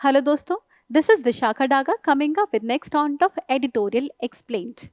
Hello दोस्तों, this is Vishakha Daga coming up with next round of editorial explained.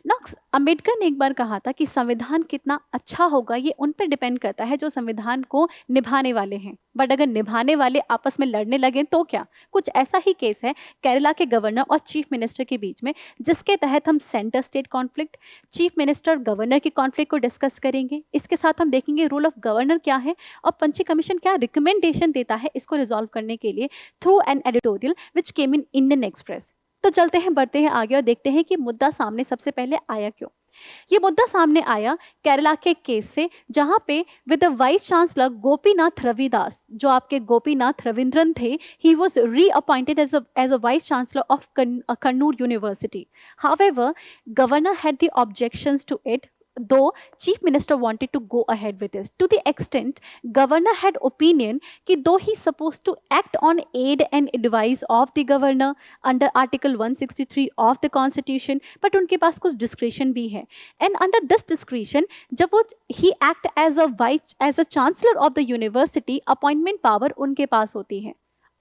ना अम्बेडकर ने एक बार कहा था कि संविधान कितना अच्छा होगा ये उन पर डिपेंड करता है जो संविधान को निभाने वाले हैं, बट अगर निभाने वाले आपस में लड़ने लगे तो क्या। कुछ ऐसा ही केस है केरला के गवर्नर और चीफ मिनिस्टर के बीच में, जिसके तहत हम centre state conflict, chief minister governor की कॉन्फ्लिक्ट को डिस्कस करेंगे। इसके साथ हम देखेंगे रूल ऑफ गवर्नर क्या है और पंची कमीशन क्या रिकमेंडेशन देता है इसको रिजॉल्व करने के लिए through an editorial which came in Indian express. तो चलते हैं, बढ़ते हैं आगे और देखते हैं कि मुद्दा सामने सबसे पहले आया क्यों। ये मुद्दा सामने आया केरला के केस से, जहां पे with the vice chancellor Gopinath Ravidas, जो आपके गोपीनाथ रविंद्रन थे, he was reappointed as a vice chancellor of Kannur university. However, governor had the objections to it, though chief minister wanted to go ahead with this. To the extent governor had opinion कि though he supposed to act on aid and advice of the governor under article 163 of the constitution, but उनके पास कुछ discretion भी है, and under this discretion जब वो he act as a chancellor of the university, appointment power उनके पास होती है।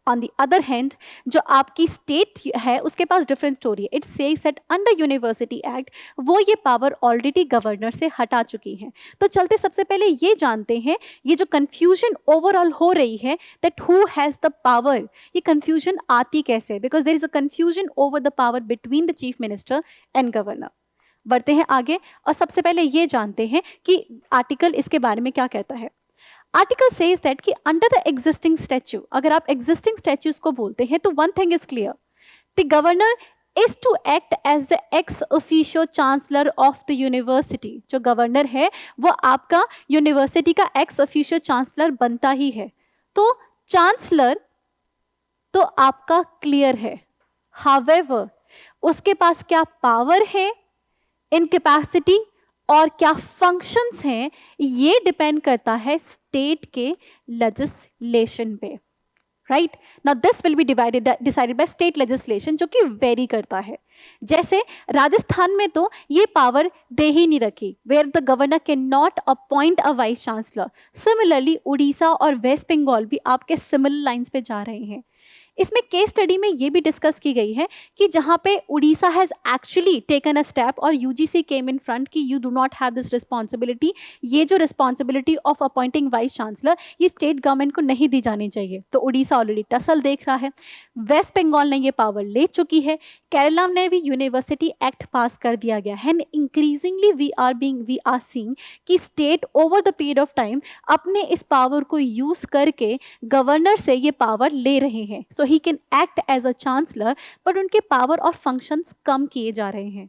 On the other hand जो आपकी स्टेट है उसके पास डिफरेंट स्टोरी है। It says that under university act वो ये पावर ऑलरेडी गवर्नर से हटा चुकी है। तो चलते सबसे पहले ये जानते हैं, ये जो कंफ्यूजन ओवरऑल हो रही है that who has the power, ये कंफ्यूजन आती कैसे, because there is a confusion over the power between the chief minister and governor. बढ़ते हैं आगे और सबसे पहले ये जानते हैं कि आर्टिकल इसके बारे में क्या कहता है। आर्टिकल सेज दैट कि अंडर द एग्जिस्टिंग स्टैच्यू, अगर आप एग्जिस्टिंग स्टैच्यूज को बोलते हैं तो one thing is clear, the governor is to act as the ex officio chancellor of the university. जो गवर्नर है वो आपका यूनिवर्सिटी का एक्स ऑफिशियो चांसलर बनता ही है। तो चांसलर तो आपका क्लियर है, हाउएवर उसके पास क्या पावर है इन कैपेसिटी और क्या फंक्शंस हैं ये डिपेंड करता है स्टेट के लेजिस्लेशन पे, right. Now this will be decided by state legislation, जो कि वेरी करता है। जैसे राजस्थान में तो ये पावर दे ही नहीं रखी, where the governor can not appoint a vice chancellor. Similarly Orissa और वेस्ट बंगाल भी आपके सिमिलर लाइंस पे जा रहे हैं। इसमें केस स्टडी में ये भी डिस्कस की गई है कि जहाँ पे Orissa has actually taken a step और यूजीसी केम इन फ्रंट कि you do not have this responsibility, ये जो responsibility of appointing vice chancellor ये स्टेट गवर्नमेंट को नहीं दी जानी चाहिए। तो उड़ीसा ऑलरेडी टसल देख रहा है, वेस्ट बंगाल ने ये पावर ले चुकी है, केरला ने भी यूनिवर्सिटी एक्ट पास कर दिया गया है। And increasingly we are seeing कि state over the period of time अपने इस पावर को यूज करके गवर्नर से ये पावर ले रहे हैं। So he can act as a chancellor, but उनके पावर और फंक्शंस कम किए जा रहे हैं।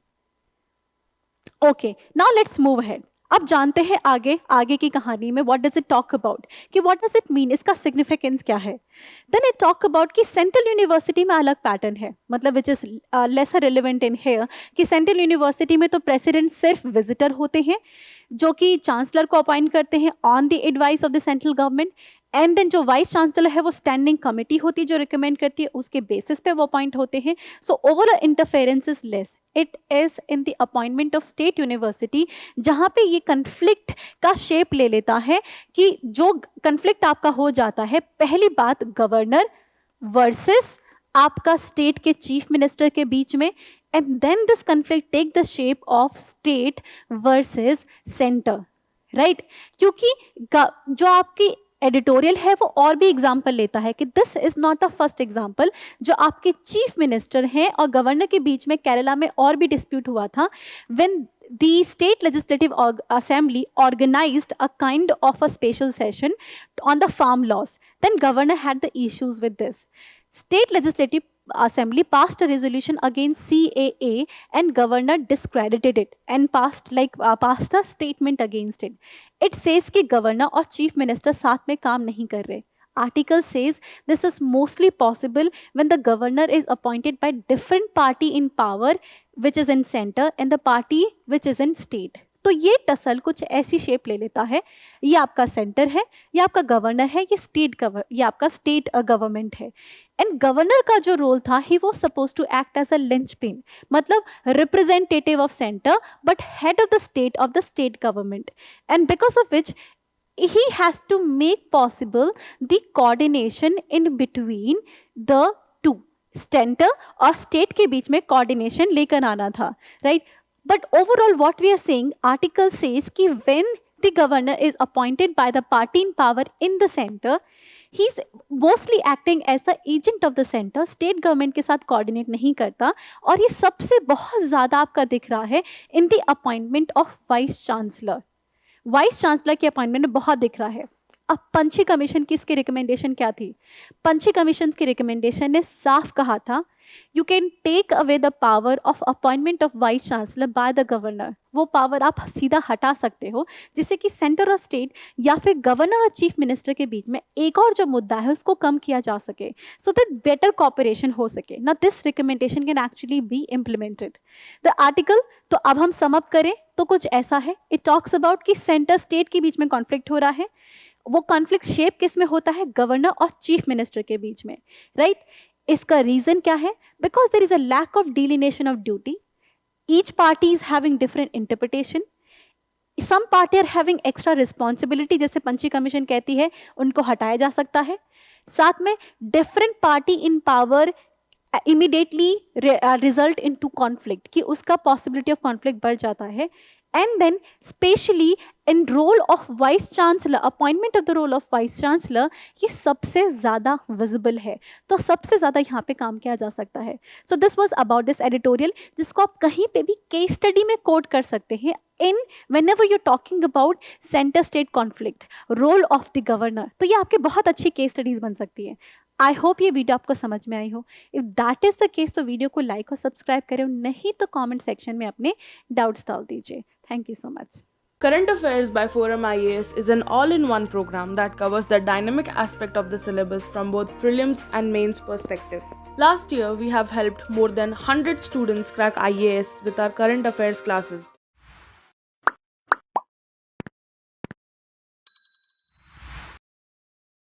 Okay, now let's move ahead. अब जानते हैं आगे की कहानी में what does it talk about, कि व्हाट डज इट मीन, इसका सिग्निफिकेंस क्या है। देन इट टॉक अबाउट कि सेंट्रल यूनिवर्सिटी में अलग पैटर्न है, मतलब which is lesser relevant in here, कि सेंट्रल यूनिवर्सिटी में तो प्रेसिडेंट सिर्फ विजिटर होते हैं जो कि चांसलर को अपॉइंट करते हैं on the advice of the central government, and then जो वाइस चांसलर है वो स्टैंडिंग कमेटी होती है जो रिकमेंड करती है, उसके बेसिस पे वो अपॉइंट होते हैं। So overall interference is less. It is in the appointment of state university जहाँ पे ये कन्फ्लिक्ट का शेप ले लेता है कि जो कन्फ्लिक्ट आपका हो जाता है, पहली बात गवर्नर वर्सेस आपका स्टेट के चीफ मिनिस्टर के बीच में, and then this conflict take the shape of state versus centre, right. क्योंकि जो आपकी एडिटोरियल है वो और भी एग्जाम्पल लेता है कि this is not the first example. जो आपके चीफ मिनिस्टर हैं और गवर्नर के बीच में केरला में और भी डिस्प्यूट हुआ था, when the state legislative assembly organized a kind of a special session on the farm laws, then governor had the issues with this. State legislative assembly passed a resolution against CAA and governor discredited it and passed a statement against it. It says कि governor और chief minister साथ में काम नहीं कर रहे। Article says this is mostly possible when the governor is appointed by different party in power which is in center and the party which is in state. तो ये टसल कुछ ऐसी शेप ले लेता है, ये आपका सेंटर है, ये आपका गवर्नर है, ये आपका स्टेट गवर्नमेंट है। एंड गवर्नर का जो रोल था, he was suppose to act as a linchpin, मतलब representative of centre but head of the state government, and because of which he has to make possible the coordination in between the two, center और state के बीच में coordination लेकर आना था, right? But overall what we are saying, article says कि when the governor is appointed by the party in power in the center, he is mostly acting as the agent of the center, state government के साथ coordinate नहीं करता। और ये सबसे बहुत ज़्यादा आपका दिख रहा है in the appointment of vice chancellor। Vice chancellor की अपॉइंटमेंट में बहुत दिख रहा है। अब पंछी कमीशन की इसकी रिकमेंडेशन क्या थी? पंछी कमीशन की रिकमेंडेशन ने साफ कहा था, you can take away the power of appointment of vice chancellor by the governor. वो पावर आप सीधा हटा सकते हो, जिससे कि सेंटर और स्टेट या फिर गवर्नर और चीफ मिनिस्टर के बीच में एक और जो मुद्दा है उसको कम किया जा सके, सो दैट बेटर कॉपरेशन हो सके। ना this recommendation can actually be implemented. The article, तो अब हम सम अप करें तो कुछ ऐसा है, इट टॉक्स अबाउट कि सेंटर स्टेट के बीच में कॉन्फ्लिक्ट हो रहा है। वो कॉन्फ्लिक्ट शेप किस में होता है? गवर्नर और चीफ मिनिस्टर के बीच में, राइट? इसका रीजन क्या है? Because there is a lack of delineation of duty, each party is having different interpretation, some party are having extra responsibility, जैसे पंछी कमीशन कहती है उनको हटाया जा सकता है। साथ में different party in power immediately result in to conflict, कि उसका पॉसिबिलिटी ऑफ कॉन्फ्लिक्ट बढ़ जाता है। And then specially in role of vice chancellor, appointment of the role of vice chancellor, ये सबसे ज़्यादा विजिबल है, तो सबसे ज़्यादा यहाँ पे काम किया जा सकता है। So this was about this editorial, जिसको आप कहीं पे भी केस स्टडी में कोट कर सकते हैं इन whenever you're talking about center state conflict, role of the governor। तो ये आपके बहुत अच्छी केस स्टडीज बन सकती है। आई होप ये वीडियो आपको समझ में आई हो। If that is the case तो वीडियो को लाइक और सब्सक्राइब करें, नहीं तो कमेंट सेक्शन में अपने डाउट्स डाल दीजिए। Thank you so much. Current Affairs by Forum IAS is an all-in-one program that covers the dynamic aspect of the syllabus from both prelims and mains perspective. Last year, we have helped more than 100 students crack IAS with our current affairs classes.